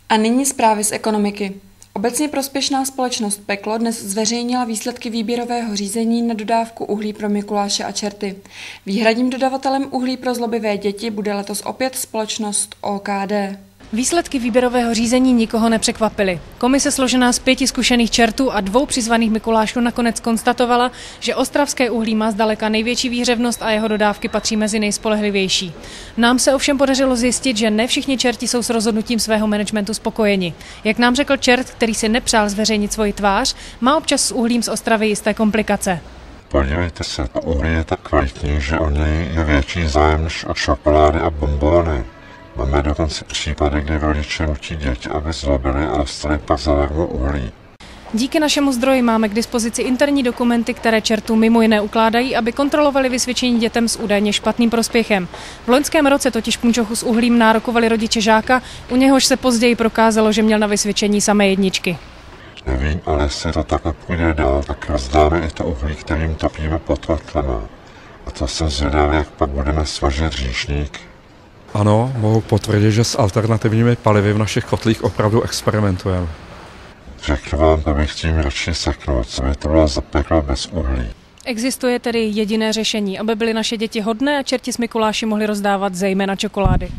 A nyní zprávy z ekonomiky. Obecně prospěšná společnost Peklo dnes zveřejnila výsledky výběrového řízení na dodávku uhlí pro Mikuláše a čerty. Výhradním dodavatelem uhlí pro zlobivé děti bude letos opět společnost OKD. Výsledky výběrového řízení nikoho nepřekvapily. Komise složená z 5 zkušených čertů a 2 přizvaných Mikulášů nakonec konstatovala, že ostravské uhlí má zdaleka největší výhřevnost a jeho dodávky patří mezi nejspolehlivější. Nám se ovšem podařilo zjistit, že ne všichni čerti jsou s rozhodnutím svého managementu spokojeni. Jak nám řekl čert, který si nepřál zveřejnit svoji tvář, má občas s uhlím z Ostravy jisté komplikace. Podívejte se, to uhlí je tak kvalitní, že o něj je větší zájem než o čokolády a bonbóny. Máme dokonce případy, kdy rodiče nutí děti, aby zlobili a dostali pak zadarmo uhlí. Díky našemu zdroji máme k dispozici interní dokumenty, které čertům mimo jiné ukládají, aby kontrolovali vysvědčení dětem s údajně špatným prospěchem. V loňském roce totiž punčochu s uhlím nárokovali rodiče žáka, u něhož se později prokázalo, že měl na vysvědčení samé jedničky. Nevím, ale jestli to takhle půjde dál, tak rozdáme i to uhlí, kterým topíme pod kotlema. A to jsem zvědavý, jak pak budeme svažit říšník. Ano, mohu potvrdit, že s alternativními palivy v našich kotlích opravdu experimentujeme. Řeknu vám, to bych tím radši seknout, co by to bylo za peklo bez uhlí. Existuje tedy jediné řešení, aby byly naše děti hodné a čerti s Mikuláši mohli rozdávat zejména čokolády.